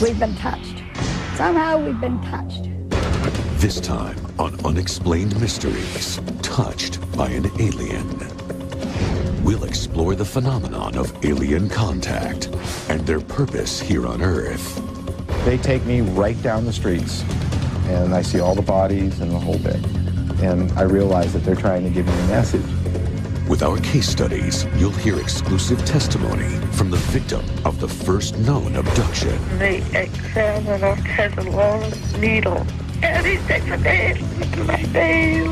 We've been touched. Somehow we've been touched. This time on Unexplained Mysteries, touched by an alien. We'll explore the phenomenon of alien contact and their purpose here on Earth. They take me right down the streets, and I see all the bodies and the whole bit. And I realize that they're trying to give me a message. With our case studies, you'll hear exclusive testimony from the victim of the first known abduction. They examined us has a long needle, and he sticks a needle into my face.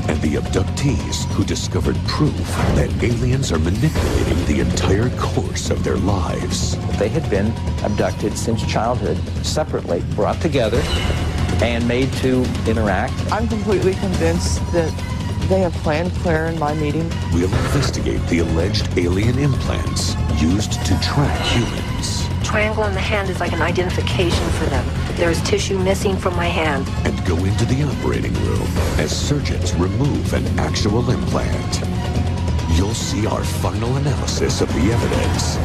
And the abductees who discovered proof that aliens are manipulating the entire course of their lives. They had been abducted since childhood, separately, brought together, and made to interact. I'm completely convinced that they have planned Claire and my meeting. We'll investigate the alleged alien implants used to track humans. Triangle in the hand is like an identification for them. There's tissue missing from my hand. And go into the operating room as surgeons remove an actual implant. You'll see our final analysis of the evidence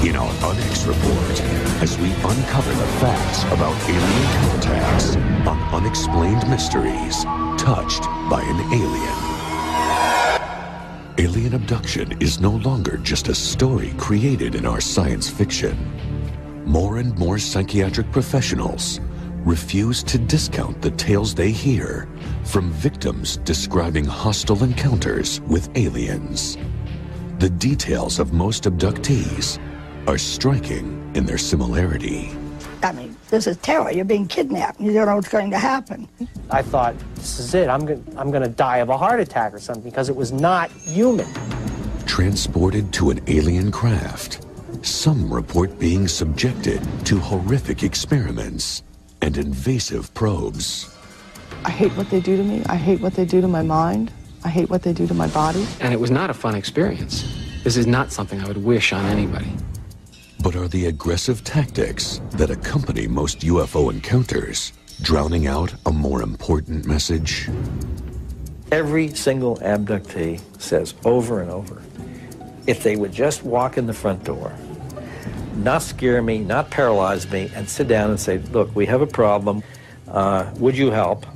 in our Unex report as we uncover the facts about alien contacts on Unexplained Mysteries, touched by an alien. Alien abduction is no longer just a story created in our science fiction. More and more psychiatric professionals refuse to discount the tales they hear from victims describing hostile encounters with aliens. The details of most abductees are striking in their similarity. I mean, this is terror. You're being kidnapped. You don't know what's going to happen. I thought, this is it. I'm going to die of a heart attack or something because it was not human. Transported to an alien craft, some report being subjected to horrific experiments and invasive probes. I hate what they do to me. I hate what they do to my mind. I hate what they do to my body. And it was not a fun experience. This is not something I would wish on anybody. But are the aggressive tactics that accompany most UFO encounters drowning out a more important message? Every single abductee says over and over, if they would just walk in the front door, not scare me, not paralyze me, and sit down and say, look, we have a problem. Would you help?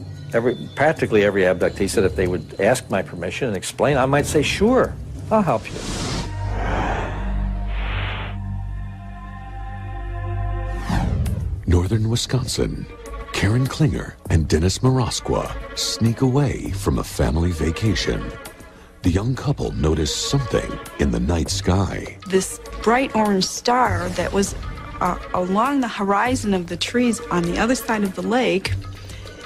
Practically every abductee said if they would ask my permission and explain, I might say, sure, I'll help you. Northern Wisconsin, Karen Klinger and Dennis Marosqua sneak away from a family vacation. The young couple notice something in the night sky. This bright orange star that was along the horizon of the trees on the other side of the lake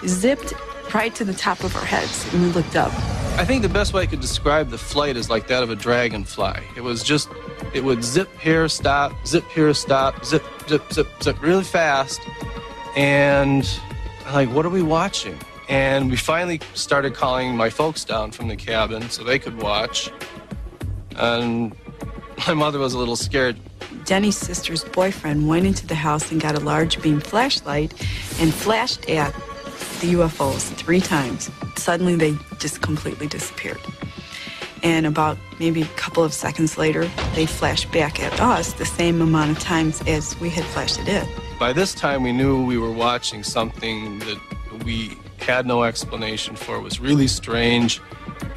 zipped right to the top of our heads, and we looked up. I think the best way I could describe the flight is like that of a dragonfly. It would zip here, stop, zip here, stop, zip, zip, zip, zip really fast. And I'm like, what are we watching? And we finally started calling my folks down from the cabin so they could watch. And my mother was a little scared. Denny's sister's boyfriend went into the house and got a large beam flashlight and flashed at the UFOs 3 times. Suddenly they just completely disappeared. And about maybe a couple of seconds later, they flashed back at us the same amount of times as we had flashed at it. By this time, we knew we were watching something that we had no explanation for. It was really strange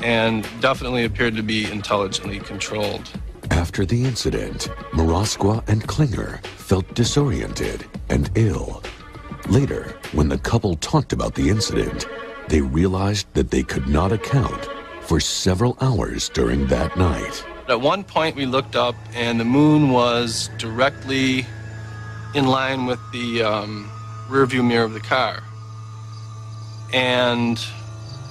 and definitely appeared to be intelligently controlled. After the incident, Marosqua and Klinger felt disoriented and ill. Later, when the couple talked about the incident, they realized that they could not account for several hours during that night. At one point, we looked up, and the moon was directly in line with the rearview mirror of the car. And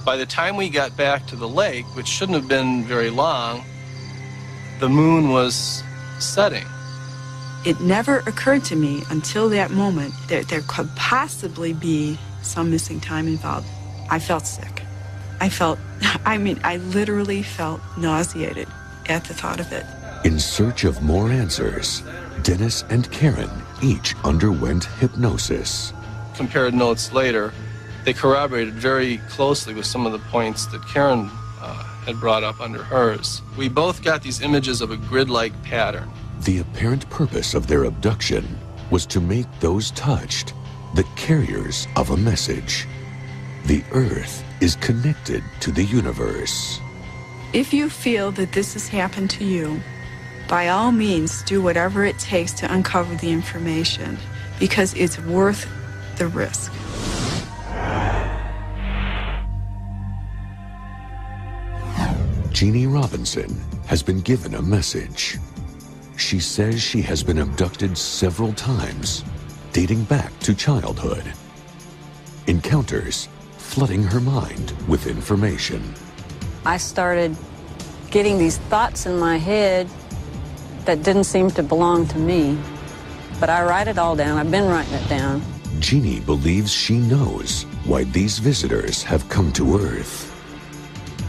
by the time we got back to the lake, which shouldn't have been very long, the moon was setting. It never occurred to me until that moment that there could possibly be some missing time involved. I felt sick. I literally felt nauseated at the thought of it. In search of more answers, Dennis and Karen each underwent hypnosis. Compared notes later, they corroborated very closely with some of the points that Karen had brought up under hers. We both got these images of a grid-like pattern. The apparent purpose of their abduction was to make those touched the carriers of a message. The Earth is connected to the universe. If you feel that this has happened to you, by all means, do whatever it takes to uncover the information, because it's worth the risk. Jeannie Robinson has been given a message. She says she has been abducted several times, dating back to childhood. Encounters flooding her mind with information. I started getting these thoughts in my head that didn't seem to belong to me. But I write it all down. I've been writing it down. Jeannie believes she knows why these visitors have come to Earth.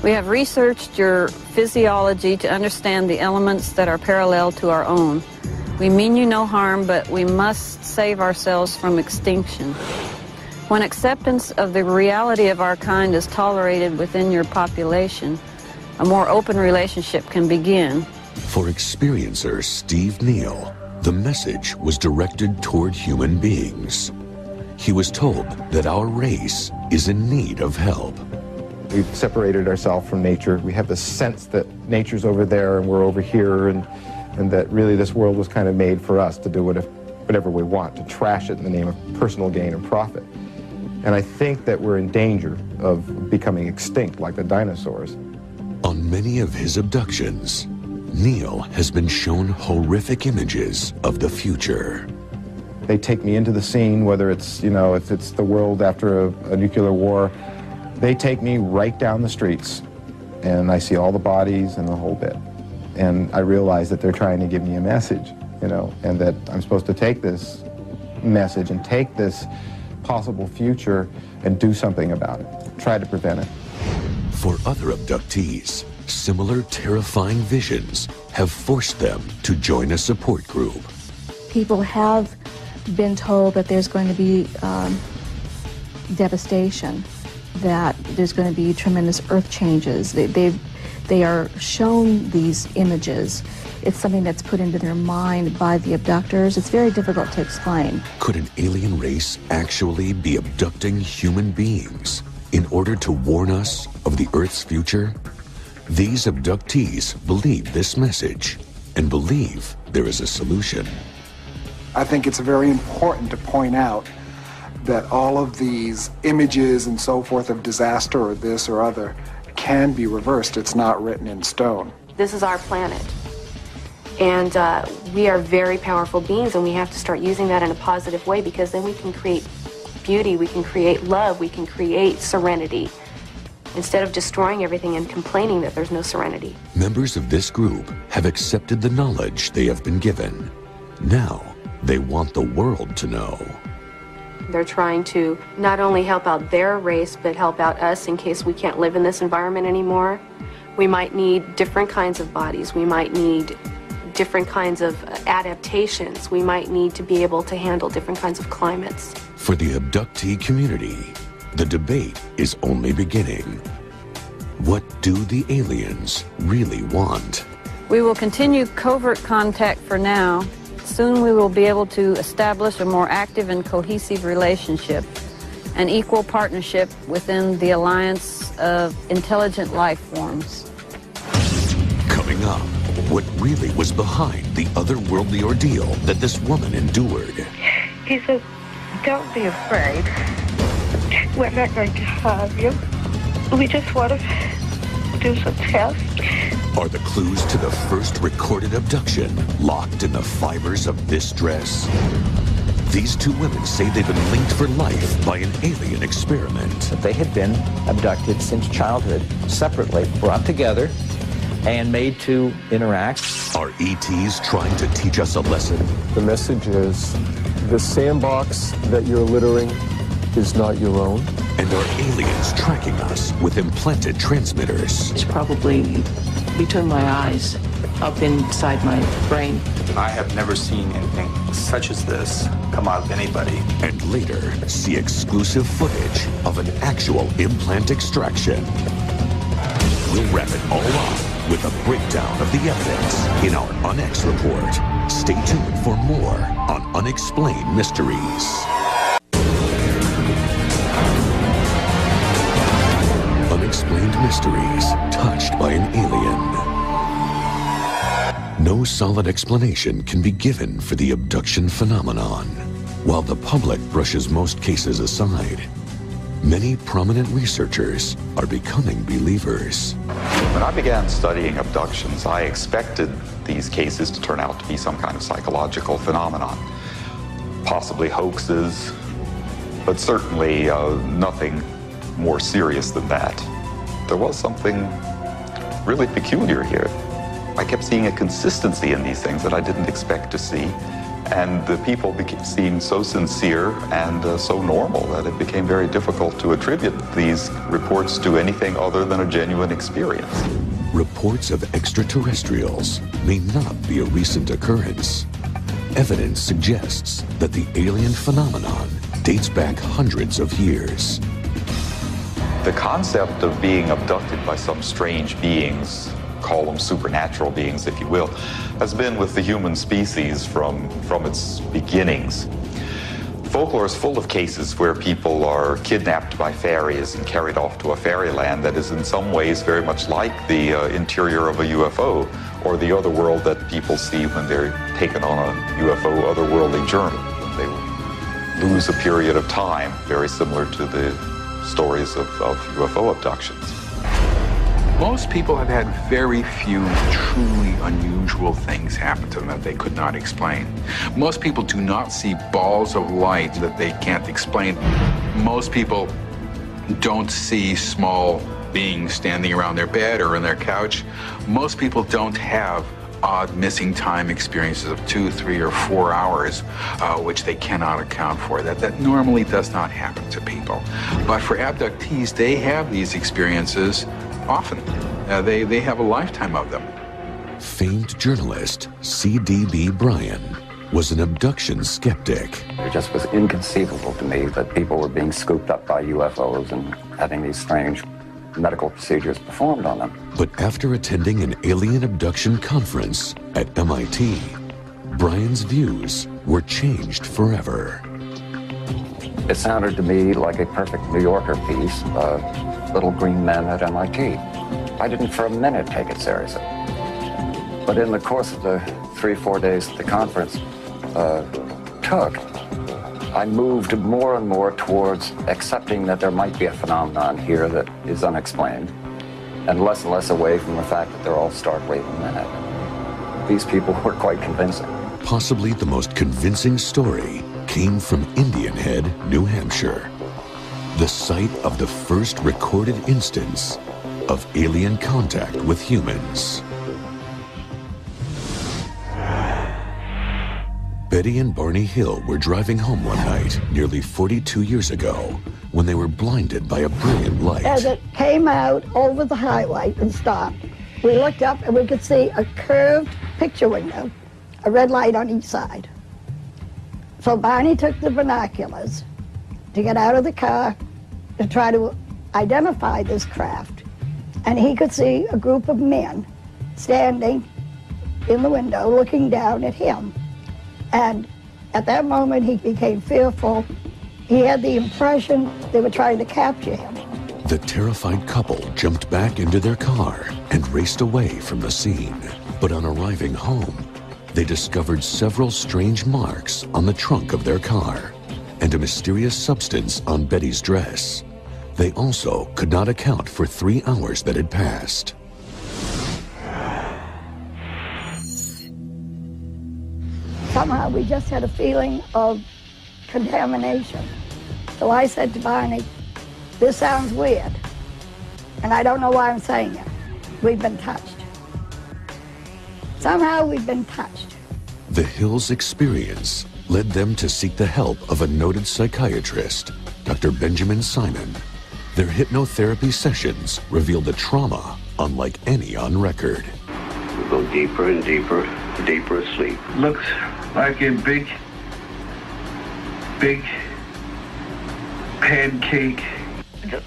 We have researched your physiology to understand the elements that are parallel to our own. We mean you no harm, but we must save ourselves from extinction. When acceptance of the reality of our kind is tolerated within your population, a more open relationship can begin. For experiencer Steve Neal, the message was directed toward human beings. He was told that our race is in need of help. We've separated ourselves from nature. We have this sense that nature's over there and we're over here, and that really this world was kind of made for us to do whatever we want, to trash it in the name of personal gain and profit. And I think that we're in danger of becoming extinct like the dinosaurs. On many of his abductions, Neal has been shown horrific images of the future. They take me into the scene, whether it's, if it's the world after a nuclear war. They take me right down the streets, and I see all the bodies and the whole bit. And I realize that they're trying to give me a message, and that I'm supposed to take this message and take this possible future and do something about it, try to prevent it. For other abductees, similar terrifying visions have forced them to join a support group. People have been told that there's going to be devastation, that there's going to be tremendous earth changes. They are shown these images. It's something that's put into their mind by the abductors. It's very difficult to explain. Could an alien race actually be abducting human beings in order to warn us of the Earth's future? These abductees believe this message and believe there is a solution. I think it's very important to point out that all of these images and so forth of disaster or this or other can be reversed. It's not written in stone. This is our planet. And we are very powerful beings, and we have to start using that in a positive way, because then we can create beauty, we can create love, we can create serenity, instead of destroying everything and complaining that there's no serenity. Members of this group have accepted the knowledge they have been given. Now, they want the world to know. They're trying to not only help out their race, but help out us in case we can't live in this environment anymore. We might need different kinds of bodies. We might need different kinds of adaptations. We might need to be able to handle different kinds of climates. For the abductee community, the debate is only beginning. What do the aliens really want? We will continue covert contact for now. Soon we will be able to establish a more active and cohesive relationship, an equal partnership within the alliance of intelligent life forms. Coming up, what really was behind the otherworldly ordeal that this woman endured. He said, don't be afraid. We're not going to harm you. We just want to do some tests. Are the clues to the first recorded abduction locked in the fibers of this dress? These two women say they've been linked for life by an alien experiment. They had been abducted since childhood, separately, brought together, and made to interact. Are ETs trying to teach us a lesson? The message is, the sandbox that you're littering is not your own. And are aliens tracking us with implanted transmitters? It's probably between my eyes, up inside my brain. I have never seen anything such as this come out of anybody. And later, see exclusive footage of an actual implant extraction. We'll wrap it all up with a breakdown of the evidence in our Unex report. Stay tuned for more on Unexplained Mysteries. Unexplained Mysteries, touched by an alien. No solid explanation can be given for the abduction phenomenon. While the public brushes most cases aside, many prominent researchers are becoming believers. When I began studying abductions, I expected these cases to turn out to be some kind of psychological phenomenon, possibly hoaxes, but certainly nothing more serious than that. There was something really peculiar here. I kept seeing a consistency in these things that I didn't expect to see, and the people seemed so sincere and so normal that it became very difficult to attribute these reports to anything other than a genuine experience. Reports of extraterrestrials may not be a recent occurrence. Evidence suggests that the alien phenomenon dates back hundreds of years. The concept of being abducted by some strange beings, call them supernatural beings if you will, has been with the human species from its beginnings. Folklore is full of cases where people are kidnapped by fairies and carried off to a fairyland that is in some ways very much like the interior of a UFO or the other world that people see when they're taken on a UFO otherworldly journey. They lose a period of time, very similar to the stories of UFO abductions. Most people have had very few truly unusual things happen to them that they could not explain. Most people do not see balls of light that they can't explain. Most people don't see small beings standing around their bed or in their couch. Most people don't have odd missing time experiences of 2, 3, or 4 hours, which they cannot account for. That normally does not happen to people. But for abductees, they have these experiences often. They have a lifetime of them. Famed journalist C.D.B. Bryan was an abduction skeptic. It just was inconceivable to me that people were being scooped up by UFOs and having these strange medical procedures performed on them. But after attending an alien abduction conference at MIT, Bryan's views were changed forever. It sounded to me like a perfect New Yorker piece, Little Green Men at MIT. I didn't for a minute take it seriously. But in the course of the 3-4 days that the conference took, I moved more and more towards accepting that there might be a phenomenon here that is unexplained, and less away from the fact that they're all starkly mad. These people were quite convincing. Possibly the most convincing story came from Indian Head, New Hampshire, the site of the first recorded instance of alien contact with humans. Betty and Barney Hill were driving home one night nearly 42 years ago when they were blinded by a brilliant light. As it came out over the highway and stopped, we looked up and we could see a curved picture window, a red light on each side. So Barney took the binoculars to get out of the car to try to identify this craft. And he could see a group of men standing in the window looking down at him. And at that moment, he became fearful. He had the impression they were trying to capture him. The terrified couple jumped back into their car and raced away from the scene. But on arriving home, they discovered several strange marks on the trunk of their car and a mysterious substance on Betty's dress. They also could not account for 3 hours that had passed. Somehow we just had a feeling of contamination. So I said to Barney, this sounds weird. And I don't know why I'm saying it. We've been touched. Somehow we've been touched. The Hills' experience led them to seek the help of a noted psychiatrist, Dr. Benjamin Simon. Their hypnotherapy sessions revealed a trauma unlike any on record. We go deeper and deeper, deeper asleep. Looks like a big pancake.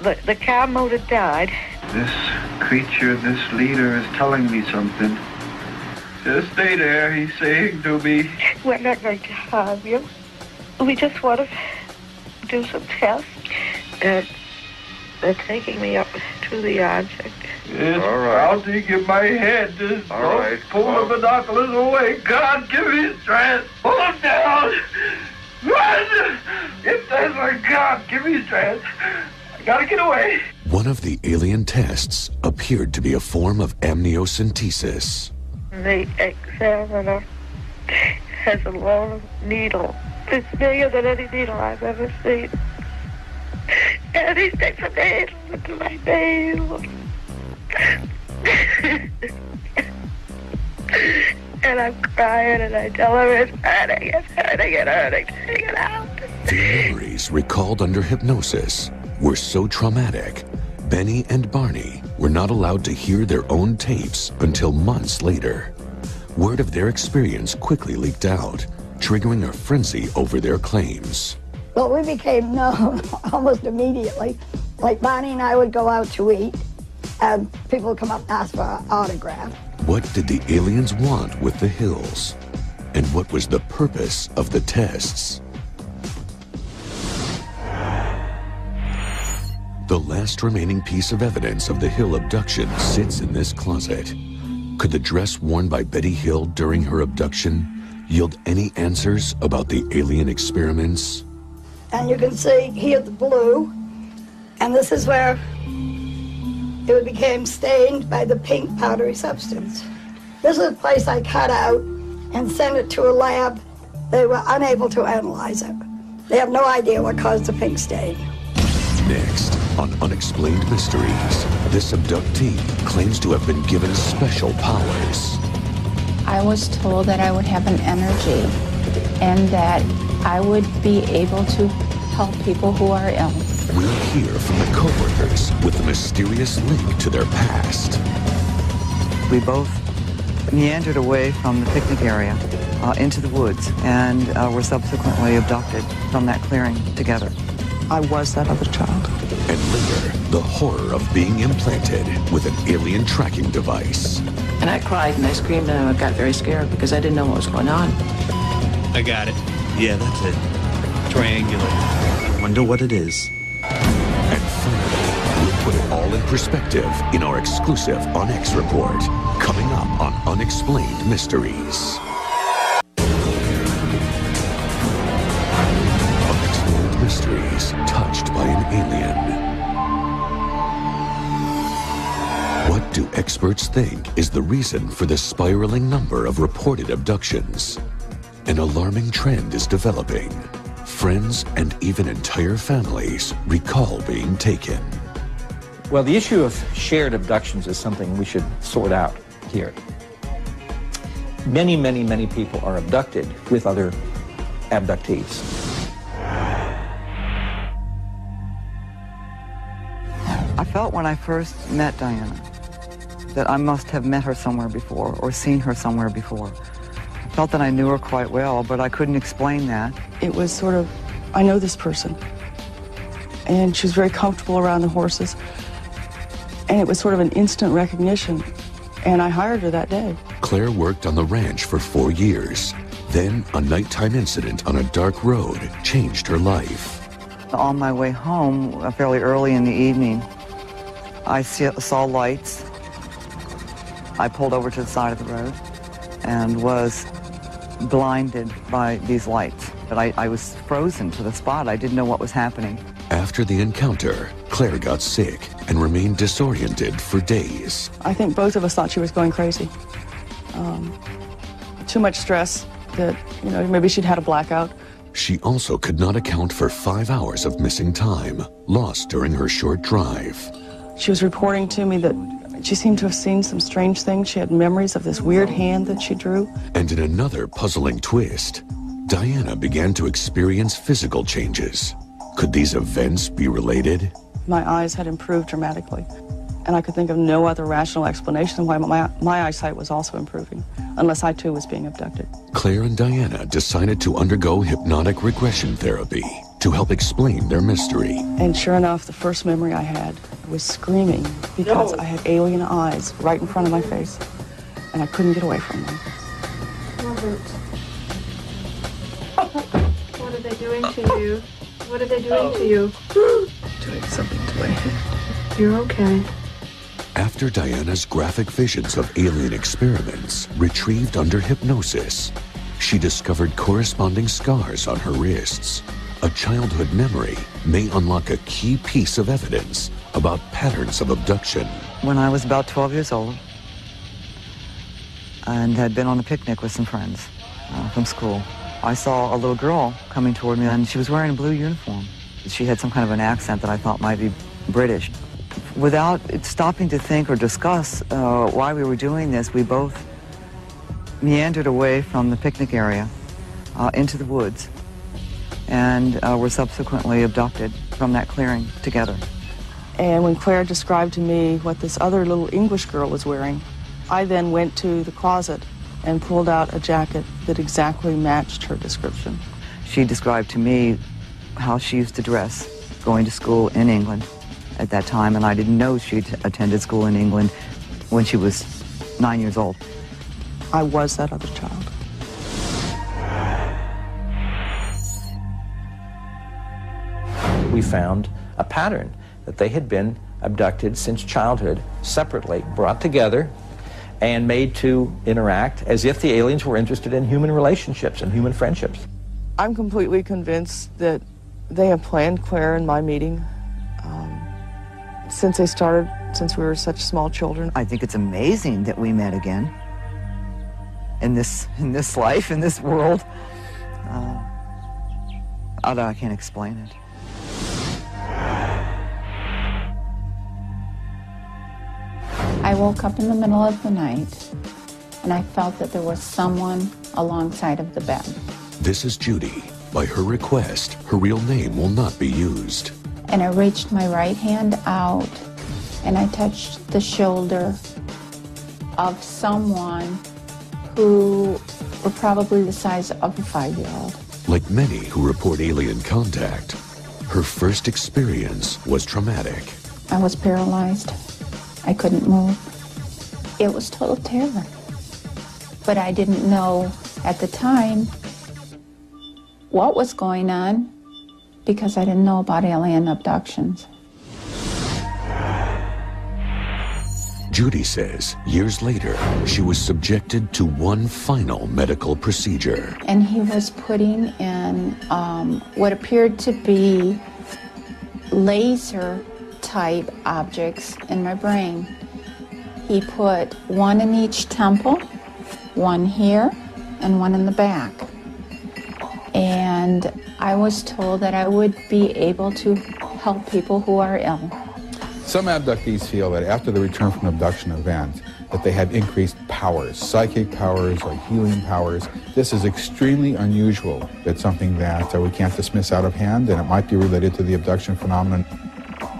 The car motor died. This creature, this leader is telling me something. Just stay there, he's saying to me. We're not going to harm you. We just want to do some tests. And they're taking me up to the object. Yes, all right. I'll dig in my head. Just pull the binoculars away. God, give me strength. Pull them down. Run! If there's a God, give me strength. I gotta get away. One of the alien tests appeared to be a form of amniocentesis. The examiner has a long needle. It's bigger than any needle I've ever seen. And he sticks a needle into my nail. And I'm crying and I tell her it's hurting, it's hurting, it's hurting. Take it out. Their memories recalled under hypnosis were so traumatic, Benny and Barney were not allowed to hear their own tapes until months later. Word of their experience quickly leaked out, triggering a frenzy over their claims. Well, we became known almost immediately. Like Bonnie and I would go out to eat, and people would come up and ask for our autograph. What did the aliens want with the hills? And what was the purpose of the tests? The last remaining piece of evidence of the Hill abduction sits in this closet. Could the dress worn by Betty Hill during her abduction yield any answers about the alien experiments? And you can see here the blue, and this is where it became stained by the pink powdery substance. This is a place I cut out and sent it to a lab. They were unable to analyze it. They have no idea what caused the pink stain. Next, on Unexplained Mysteries, this abductee claims to have been given special powers. I was told that I would have an energy and that I would be able to help people who are ill. We'll hear from the co-workers with the mysterious link to their past. We both meandered away from the picnic area into the woods and were subsequently abducted from that clearing together. I was that other child. And later, the horror of being implanted with an alien tracking device. And I cried and I screamed and I got very scared because I didn't know what was going on. I got it. Yeah, that's it. Triangular. I wonder what it is. And finally, we'll put it all in perspective in our exclusive Unex report, coming up on Unexplained Mysteries. Unexplained Mysteries, touched by an alien. What do experts think is the reason for the spiraling number of reported abductions? An alarming trend is developing. Friends and even entire families recall being taken. Well, the issue of shared abductions is something we should sort out here. Many, many, many people are abducted with other abductees. I felt when I first met Diana that I must have met her somewhere before or seen her somewhere before. I felt that I knew her quite well, but I couldn't explain that. It was sort of, I know this person. And she was very comfortable around the horses. And it was sort of an instant recognition. And I hired her that day. Claire worked on the ranch for 4 years. Then a nighttime incident on a dark road changed her life. On my way home, fairly early in the evening, I saw lights. I pulled over to the side of the road and was blinded by these lights. But I was frozen to the spot. I didn't know what was happening. After the encounter, Claire got sick and remained disoriented for days. I think both of us thought she was going crazy. Too much stress that, maybe she'd had a blackout. She also could not account for 5 hours of missing time, lost during her short drive. She was reporting to me that she seemed to have seen some strange things. She had memories of this weird hand that she drew. And in another puzzling twist, Diana began to experience physical changes. Could these events be related? My eyes had improved dramatically, and I could think of no other rational explanation why my eyesight was also improving, unless I too was being abducted. Claire and Diana decided to undergo hypnotic regression therapy to help explain their mystery. And sure enough, the first memory I had was screaming because I had alien eyes right in front of my face, and I couldn't get away from them. hurts. What are they doing to you? What are they doing to you? Doing something to my head. You're okay. After Diana's graphic visions of alien experiments retrieved under hypnosis, she discovered corresponding scars on her wrists. A childhood memory may unlock a key piece of evidence about patterns of abduction. When I was about 12 years old and had been on a picnic with some friends from school, I saw a little girl coming toward me, and she was wearing a blue uniform. She had some kind of an accent that I thought might be British. Without stopping to think or discuss why we were doing this, we both meandered away from the picnic area into the woods, and were subsequently abducted from that clearing together. And when Claire described to me what this other little English girl was wearing, I then went to the closet and pulled out a jacket that exactly matched her description. She described to me how she used to dress going to school in England at that time, and I didn't know she'd attended school in England when she was 9 years old. I was that other child. We found a pattern that they had been abducted since childhood, separately, brought together, and made to interact as if the aliens were interested in human relationships and human friendships. I'm completely convinced that they have planned Claire and my meeting since we were such small children. I think it's amazing that we met again in this life, in this world. Although I can't explain it. I woke up in the middle of the night, and I felt that there was someone alongside of the bed. This is Judy. By her request, her real name will not be used. And I reached my right hand out, and I touched the shoulder of someone who were probably the size of a 5-year-old. Like many who report alien contact, her first experience was traumatic. I was paralyzed. I couldn't move. It was total terror. But I didn't know at the time what was going on because I didn't know about alien abductions. Judy says years later, she was subjected to one final medical procedure. And he was putting in what appeared to be laser type objects in my brain. He put one in each temple, one here, and one in the back. And I was told that I would be able to help people who are ill. Some abductees feel that after the return from an abduction event, that they have increased powers, psychic powers or healing powers. This is extremely unusual. It's something that we can't dismiss out of hand, and it might be related to the abduction phenomenon.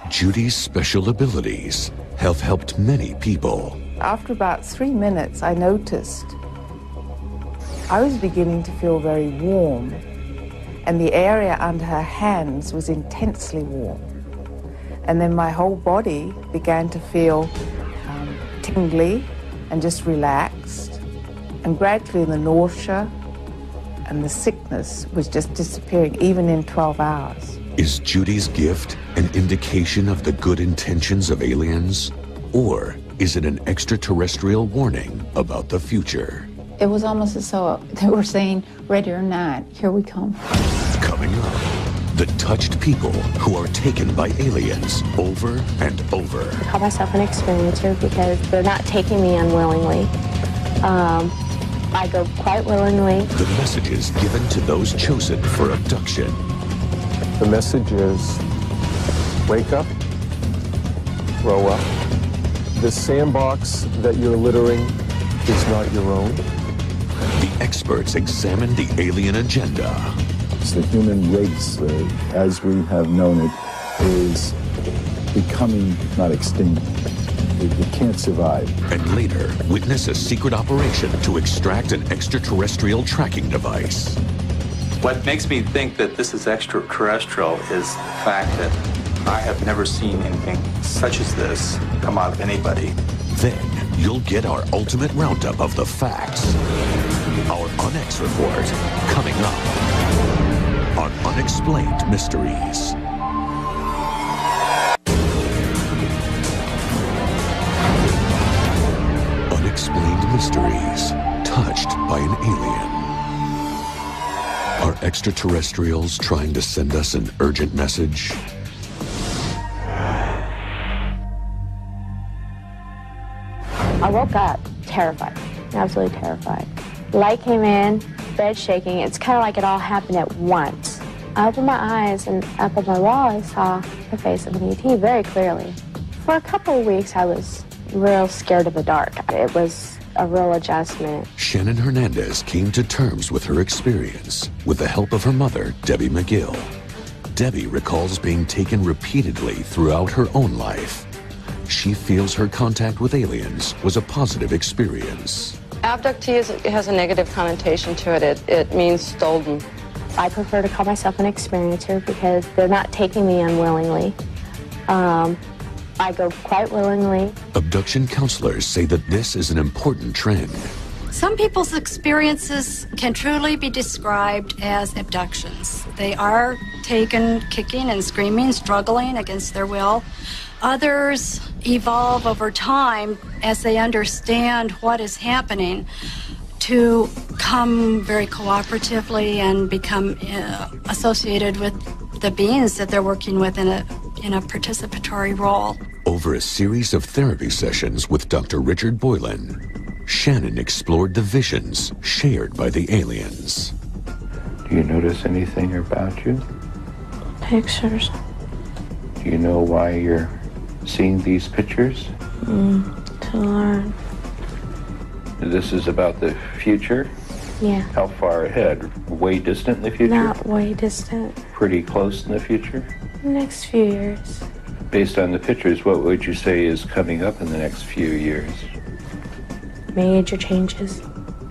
Judy's special abilities have helped many people. After about 3 minutes, I noticed I was beginning to feel very warm, and the area under her hands was intensely warm. And then my whole body began to feel tingly and just relaxed. And gradually the nausea and the sickness was just disappearing, even in 12 hours. Is Judy's gift an indication of the good intentions of aliens? Or is it an extraterrestrial warning about the future? It was almost as though they were saying, ready or not, here we come. Coming up, the touched people who are taken by aliens over and over. I call myself an experiencer because they're not taking me unwillingly. I go quite willingly. The messages given to those chosen for abduction. The message is, wake up, grow up. The sandbox that you're littering is not your own. The experts examine the alien agenda. The human race, as we have known it, is becoming not extinct. It can't survive. And later, witness a secret operation to extract an extraterrestrial tracking device. What makes me think that this is extraterrestrial is the fact that I have never seen anything such as this come out of anybody. Then you'll get our ultimate roundup of the facts. Our Unex report coming up on Unexplained Mysteries. Unexplained Mysteries, touched by an alien. Are extraterrestrials trying to send us an urgent message? I woke up terrified, absolutely terrified. Light came in, bed shaking. It's kind of like it all happened at once. I opened my eyes, and up on my wall I saw the face of an ET very clearly. For a couple of weeks I was real scared of the dark. It was a real adjustment. Shannon Hernandez came to terms with her experience with the help of her mother, Debbie McGill. Debbie recalls being taken repeatedly throughout her own life. She feels her contact with aliens was a positive experience. Abductee has a negative connotation to it. It means stolen. I prefer to call myself an experiencer because they're not taking me unwillingly. I go quite willingly. Abduction counselors say that this is an important trend. Some people's experiences can truly be described as abductions. They are taken kicking and screaming, struggling against their will. Others evolve over time as they understand what is happening to come very cooperatively and become associated with the beings that they're working with in a participatory role. Over a series of therapy sessions with Dr. Richard Boylan, Shannon explored the visions shared by the aliens. Do you notice anything about you? Pictures. Do you know why you're seeing these pictures? To learn. This is about the future? Yeah. How far ahead? Way distant in the future? Not way distant. Pretty close in the future? Next few years. Based on the pictures, what would you say is coming up in the next few years? Major changes.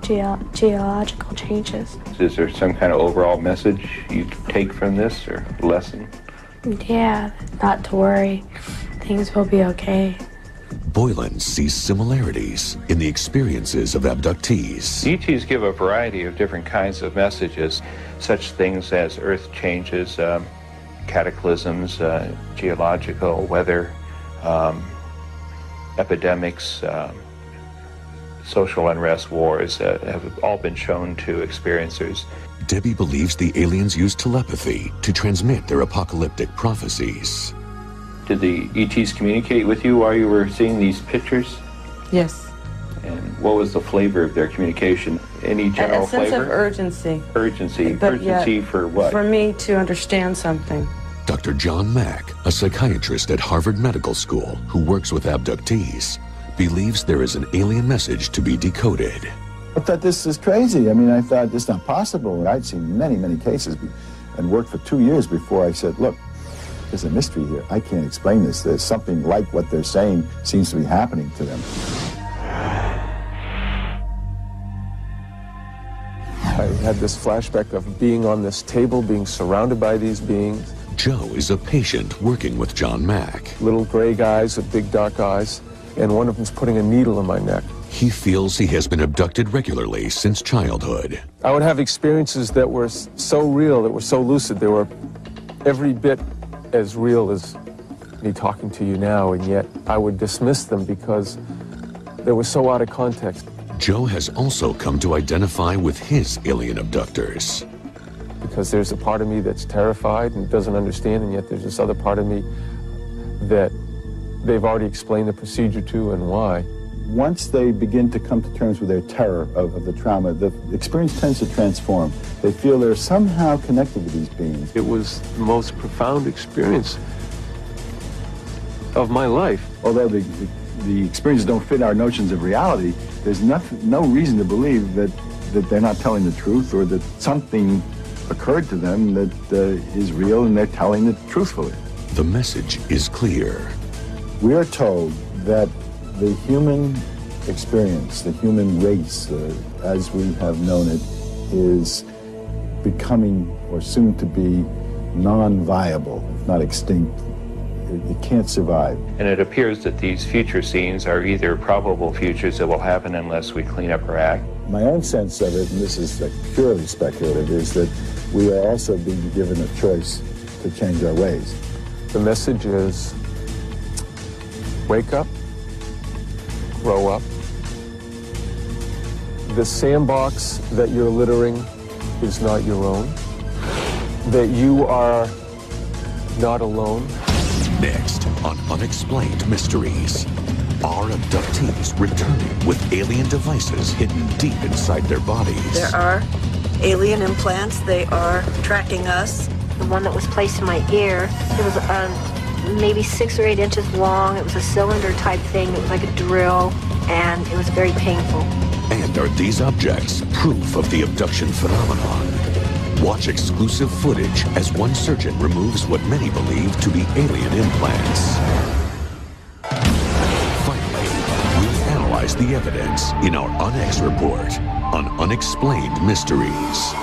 Geological changes. Is there some kind of overall message you take from this or lesson? Yeah, not to worry. Things will be okay. Boylan sees similarities in the experiences of abductees. ETs give a variety of different kinds of messages, such things as earth changes, cataclysms, geological weather, epidemics, social unrest, wars have all been shown to experiencers. Debbie believes the aliens use telepathy to transmit their apocalyptic prophecies. Did the ETs communicate with you while you were seeing these pictures? Yes. And what was the flavor of their communication? Any general flavor? A sense of urgency. Urgency. Urgency for what? For me to understand something. Dr. John Mack, a psychiatrist at Harvard Medical School who works with abductees, believes there is an alien message to be decoded. I thought this is crazy. I mean, I thought this is not possible. I'd seen many, many cases and worked for 2 years before I said, look, there's a mystery here. I can't explain this. There's something like what they're saying seems to be happening to them. I had this flashback of being on this table, being surrounded by these beings. Joe is a patient working with John Mack. Little gray guys with big dark eyes, and one of them's putting a needle in my neck. He feels he has been abducted regularly since childhood. I would have experiences that were so real, that were so lucid, they were every bit as real as me talking to you now, and yet I would dismiss them because they were so out of context. Joe has also come to identify with his alien abductors. Because there's a part of me that's terrified and doesn't understand, and yet there's this other part of me that they've already explained the procedure to and why. Once they begin to come to terms with their terror of the trauma, the experience tends to transform. They feel they're somehow connected to these beings. It was the most profound experience of my life. Although the experiences don't fit our notions of reality, there's no reason to believe that they're not telling the truth or that something occurred to them that is real and they're telling it truthfully. The message is clear. We are told that the human experience, the human race, as we have known it, is becoming or soon to be non-viable, if not extinct. It can't survive. And it appears that these future scenes are either probable futures that will happen unless we clean up our act, My own sense of it, and this is purely speculative, is that we are also being given a choice to change our ways. The message is, wake up, grow up. The sandbox that you're littering is not your own. That you are not alone. Next on Unexplained Mysteries, are abductees returning with alien devices hidden deep inside their bodies? There are alien implants. They are tracking us. The one that was placed in my ear, it was maybe 6 or 8 inches long. It was a cylinder type thing. It was like a drill, and it was very painful. And are these objects proof of the abduction phenomenon? Watch exclusive footage as one surgeon removes what many believe to be alien implants. Finally, we'll analyze the evidence in our UNX report on Unexplained Mysteries.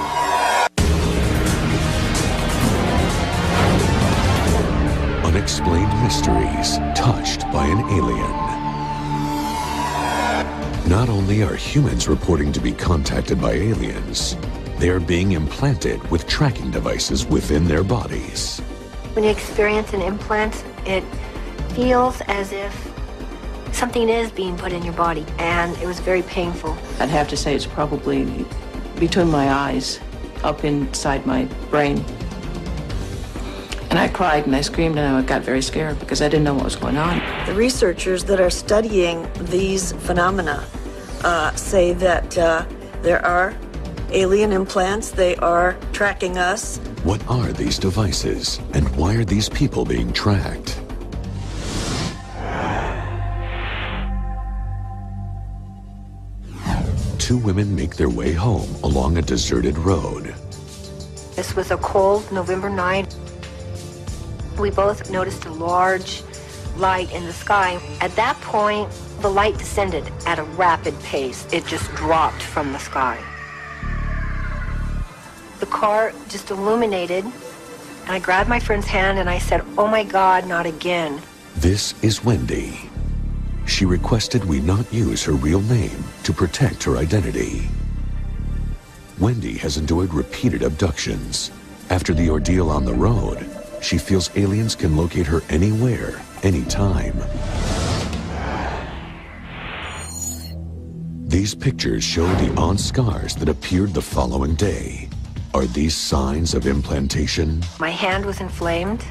Unexplained Mysteries, touched by an alien. Not only are humans reporting to be contacted by aliens, they are being implanted with tracking devices within their bodies. When you experience an implant, it feels as if something is being put in your body, and it was very painful. I'd have to say it's probably between my eyes, up inside my brain. And I cried and I screamed and I got very scared because I didn't know what was going on. The researchers that are studying these phenomena say that there are alien implants. They are tracking us. What are these devices, and why are these people being tracked? Two women make their way home along a deserted road. This was a cold November night. We both noticed a large light in the sky. At that point, the light descended at a rapid pace. It just dropped from the sky. The car just illuminated, and I grabbed my friend's hand and I said, "Oh my God, not again." This is Wendy. She requested we not use her real name to protect her identity. Wendy has endured repeated abductions. After the ordeal on the road, she feels aliens can locate her anywhere, anytime. These pictures show the on scars that appeared the following day. Are these signs of implantation? My hand was inflamed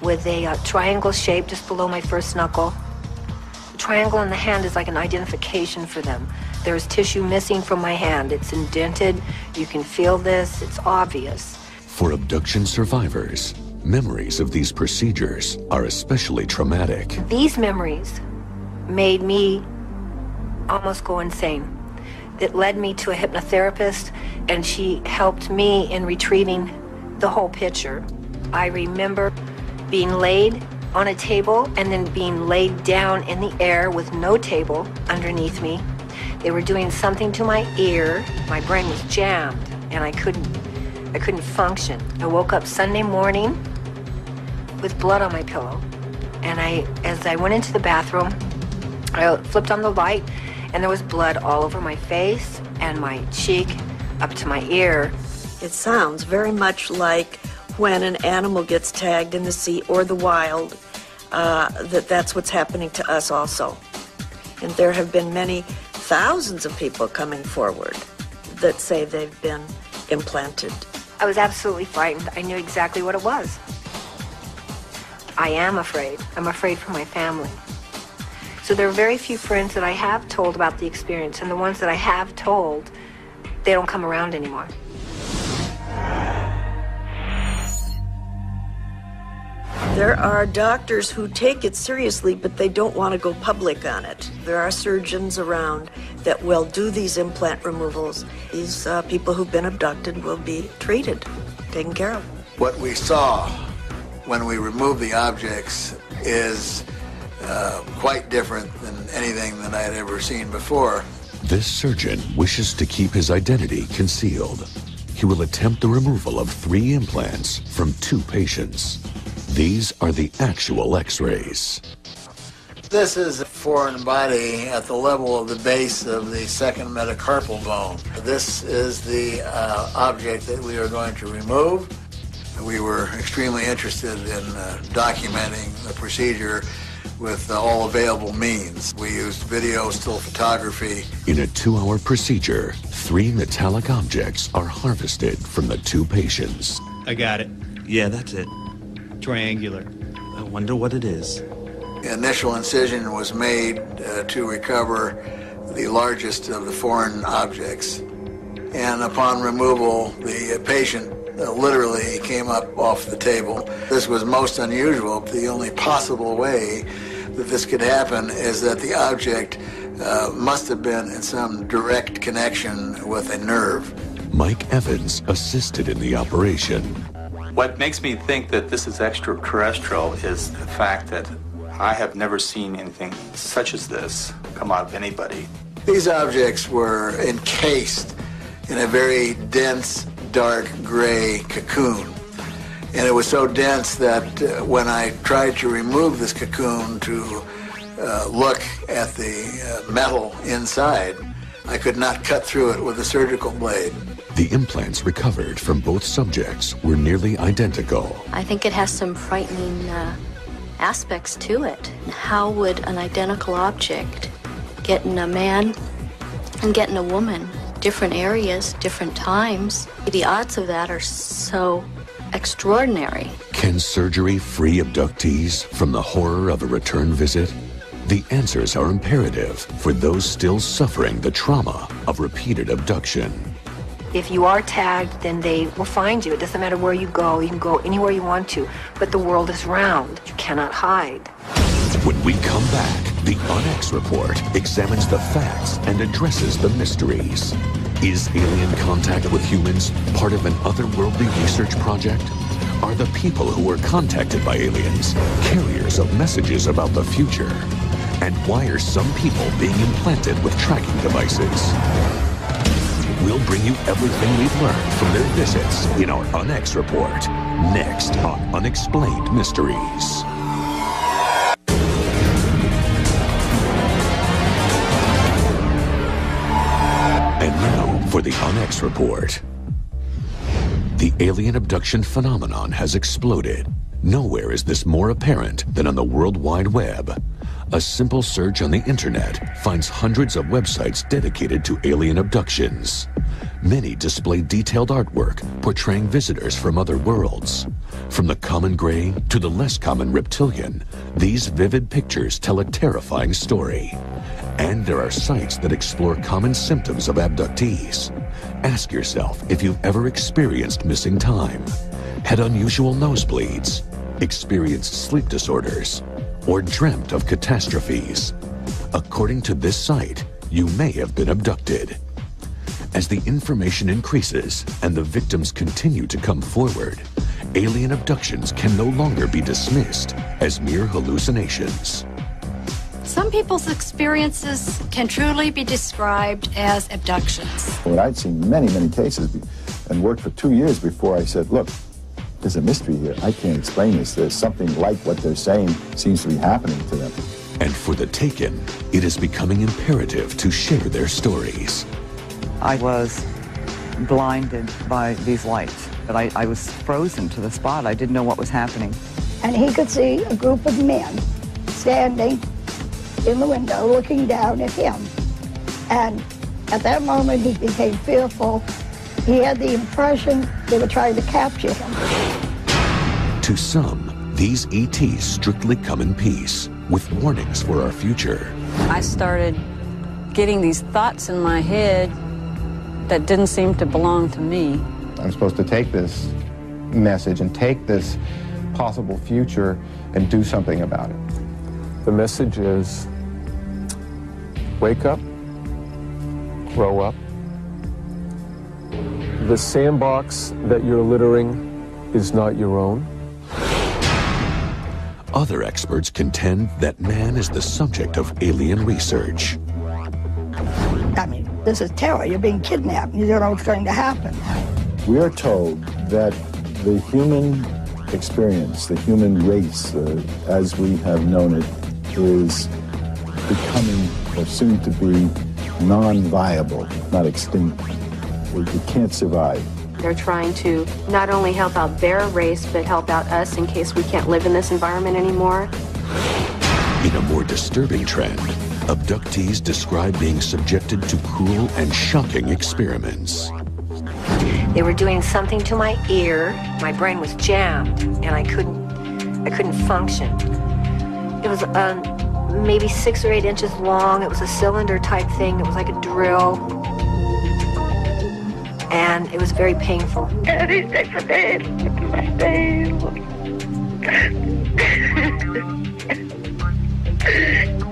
with a triangle shape just below my first knuckle. The triangle on the hand is like an identification for them. There's tissue missing from my hand. It's indented. You can feel this. It's obvious. For abduction survivors, memories of these procedures are especially traumatic. These memories made me almost go insane. It led me to a hypnotherapist, and she helped me in retrieving the whole picture. I remember being laid on a table and then being laid down in the air with no table underneath me. They were doing something to my ear. My brain was jammed, and I couldn't function. I woke up Sunday morning with blood on my pillow. And as I went into the bathroom, I flipped on the light, and there was blood all over my face and my cheek up to my ear. It sounds very much like when an animal gets tagged in the sea or the wild, that's what's happening to us also. And there have been many thousands of people coming forward that say they've been implanted. I was absolutely frightened. I knew exactly what it was. I am afraid. I'm afraid for my family. So there are very few friends that I have told about the experience, and the ones that I have told, they don't come around anymore. There are doctors who take it seriously, but they don't want to go public on it. There are surgeons around that will do these implant removals. These people who've been abducted will be treated, taken care of. What we saw when we removed the objects is quite different than anything that I had ever seen before. This surgeon wishes to keep his identity concealed. He will attempt the removal of 3 implants from 2 patients. These are the actual X-rays. This is a foreign body at the level of the base of the second metacarpal bone. This is the object that we are going to remove. We were extremely interested in documenting the procedure with all available means. We used video, still photography. In a 2-hour procedure, 3 metallic objects are harvested from the 2 patients. I got it. Yeah, that's it. Triangular. I wonder what it is. The initial incision was made to recover the largest of the foreign objects. And upon removal, the patient literally came up off the table. This was most unusual. The only possible way that this could happen is that the object must have been in some direct connection with a nerve. Mike Evans assisted in the operation. What makes me think that this is extraterrestrial is the fact that I have never seen anything such as this come out of anybody. These objects were encased in a very dense, dark gray cocoon. And it was so dense that when I tried to remove this cocoon to look at the metal inside, I could not cut through it with a surgical blade. The implants recovered from both subjects were nearly identical. I think it has some frightening aspects to it. How would an identical object get in a man and get in a woman? Different areas, different times. The odds of that are so extraordinary. Can surgery free abductees from the horror of a return visit? The answers are imperative for those still suffering the trauma of repeated abduction. If you are tagged, then they will find you. It doesn't matter where you go. You can go anywhere you want to, but the world is round. You cannot hide. When we come back, the Unex Report examines the facts and addresses the mysteries. Is alien contact with humans part of an otherworldly research project? Are the people who were contacted by aliens carriers of messages about the future? And why are some people being implanted with tracking devices? We'll bring you everything we've learned from their visits in our Unex Report, next on Unexplained Mysteries. And now for the Unex Report. The alien abduction phenomenon has exploded. Nowhere is this more apparent than on the World Wide Web. A simple search on the internet finds hundreds of websites dedicated to alien abductions. Many display detailed artwork portraying visitors from other worlds. From the common gray to the less common reptilian, these vivid pictures tell a terrifying story. And there are sites that explore common symptoms of abductees. Ask yourself if you've ever experienced missing time, had unusual nosebleeds, experienced sleep disorders, or dreamt of catastrophes. According to this site, you may have been abducted. As the information increases and the victims continue to come forward, alien abductions can no longer be dismissed as mere hallucinations. Some people's experiences can truly be described as abductions. When I'd seen many, many cases and worked for 2 years before I said, look, there's a mystery here. I can't explain this. There's something like what they're saying seems to be happening to them. And for the taken, it is becoming imperative to share their stories. I was blinded by these lights, but I was frozen to the spot. I didn't know what was happening. And he could see a group of men standing in the window looking down at him. And at that moment, he became fearful. He had the impression they were trying to capture him. To some, these ETs strictly come in peace, with warnings for our future. I started getting these thoughts in my head that didn't seem to belong to me. I'm supposed to take this message and take this possible future and do something about it. The message is, wake up, grow up. The sandbox that you're littering is not your own. Other experts contend that man is the subject of alien research. I mean, this is terror. You're being kidnapped. You don't know what's going to happen. We are told that the human experience, the human race, as we have known it, is becoming, or soon to be, non-viable, not extinct. It can't survive. They're trying to not only help out their race, but help out us in case we can't live in this environment anymore. In a more disturbing trend, abductees describe being subjected to cruel and shocking experiments. They were doing something to my ear. My brain was jammed, and I couldn't function. It was maybe 6 or 8 inches long. It was a cylinder type thing. It was like a drill. And it was very painful. And he takes a bed into my face.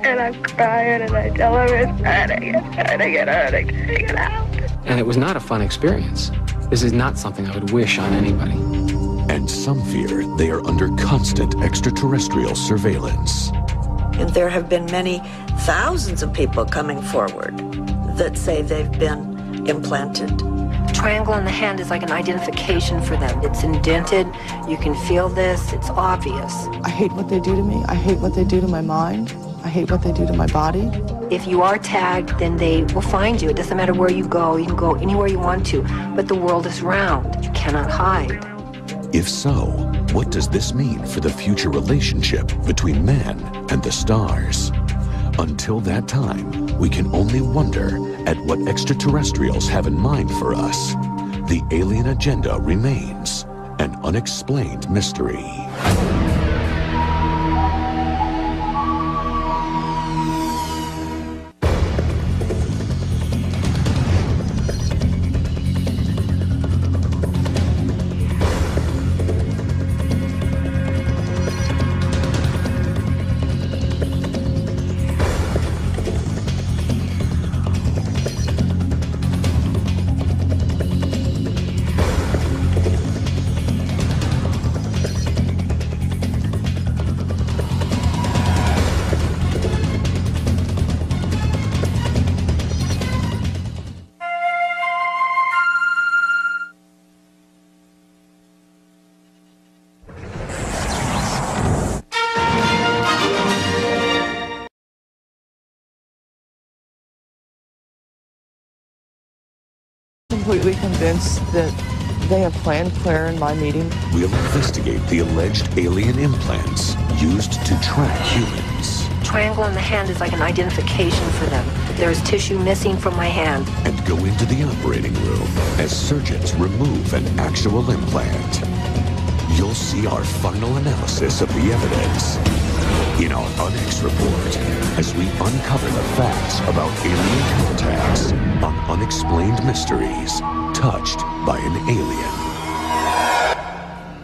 And I'm crying, and I tell him it's hurting, get out. And it was not a fun experience. This is not something I would wish on anybody. And some fear they are under constant extraterrestrial surveillance. And there have been many thousands of people coming forward that say they've been implanted. The triangle on the hand is like an identification for them. It's indented. You can feel this. It's obvious. I hate what they do to me. I hate what they do to my mind. I hate what they do to my body. If you are tagged, then they will find you. It doesn't matter where you go. You can go anywhere you want to. But the world is round. You cannot hide. If so, what does this mean for the future relationship between man and the stars? Until that time, we can only wonder at what extraterrestrials have in mind for us. The alien agenda remains an unexplained mystery. Completely convinced that they have planned Claire and my meeting. We'll investigate the alleged alien implants used to track humans. The triangle on the hand is like an identification for them. There's tissue missing from my hand. And go into the operating room as surgeons remove an actual implant. You'll see our final analysis of the evidence in our Unex report as we uncover the facts about alien contacts on Unexplained Mysteries, Touched by an Alien.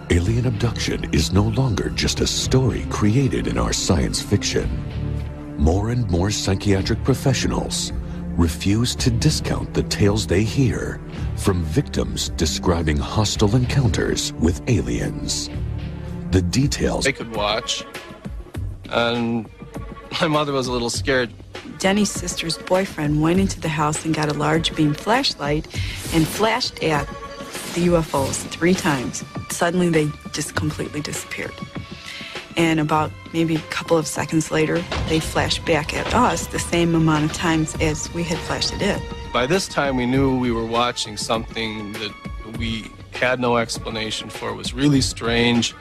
Alien abduction is no longer just a story created in our science fiction. More and more psychiatric professionals refuse to discount the tales they hear from victims describing hostile encounters with aliens. The details I could watch, and my mother was a little scared. Jenny's sister's boyfriend went into the house and got a large beam flashlight and flashed at the UFOs 3 times. Suddenly they just completely disappeared. And about maybe a couple of seconds later, they flashed back at us the same amount of times as we had flashed at it. By this time, we knew we were watching something that we had no explanation for. It was really strange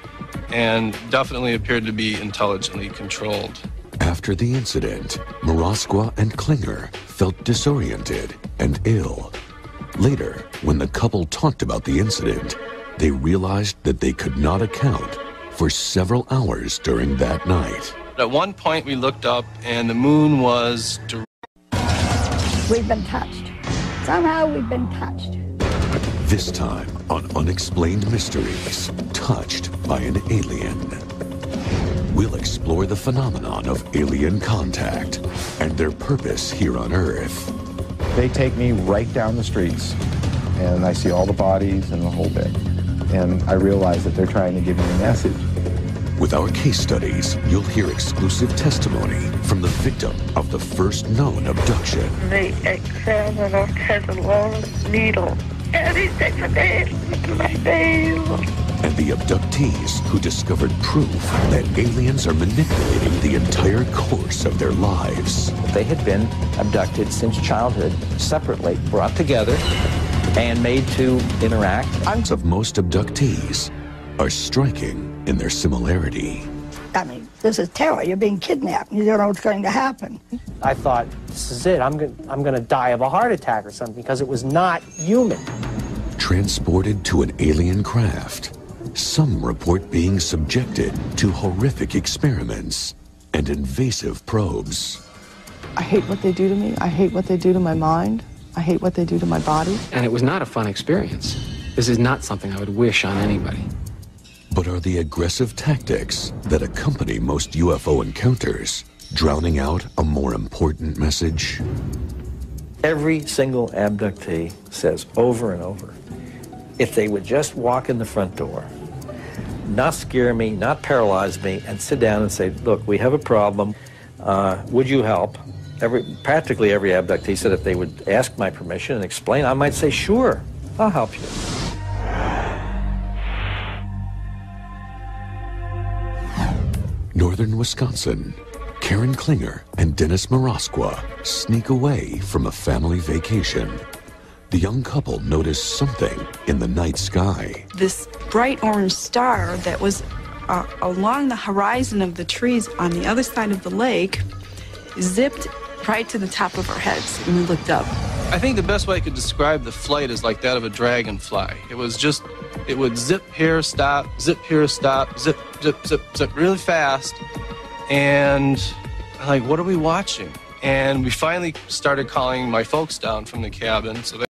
and definitely appeared to be intelligently controlled. After the incident, Marosqua and Klinger felt disoriented and ill. Later, when the couple talked about the incident, they realized that they could not account for several hours during that night. At one point, we looked up and the moon was... We've been touched. Somehow we've been touched. This time on Unexplained Mysteries, Touched by an Alien. We'll explore the phenomenon of alien contact and their purpose here on Earth. They take me right down the streets, and I see all the bodies and the whole bit. And I realize that they're trying to give me a message. With our case studies, you'll hear exclusive testimony from the victim of the first known abduction. They examine us as a long needle, and he takes a nail into my face. and the abductees who discovered proof that aliens are manipulating the entire course of their lives. They had been abducted since childhood, separately, brought together, and made to interact. Of most abductees are striking in their similarity. I mean, this is terror. You're being kidnapped. You don't know what's going to happen. I thought, this is it. I'm going to die of a heart attack or something because it was not human. Transported to an alien craft, some report being subjected to horrific experiments and invasive probes. I hate what they do to me. I hate what they do to my mind. I hate what they do to my body. And it was not a fun experience. This is not something I would wish on anybody. But are the aggressive tactics that accompany most UFO encounters drowning out a more important message? Every single abductee says over and over, if they would just walk in the front door, not scare me, not paralyze me, and sit down and say, look, we have a problem, would you help? Practically every abductee said if they would ask my permission and explain, I might say, sure, I'll help you. Northern Wisconsin, Karen Klinger and Dennis Marasqua sneak away from a family vacation. The young couple notice something in the night sky. This bright orange star that was along the horizon of the trees on the other side of the lake zipped right to the top of our heads, and we looked up. I think the best way I could describe the flight is like that of a dragonfly. It was just, it would zip here, stop, zip here, stop, zip, zip, zip, zip really fast. And I'm like, what are we watching? And we finally started calling my folks down from the cabin. So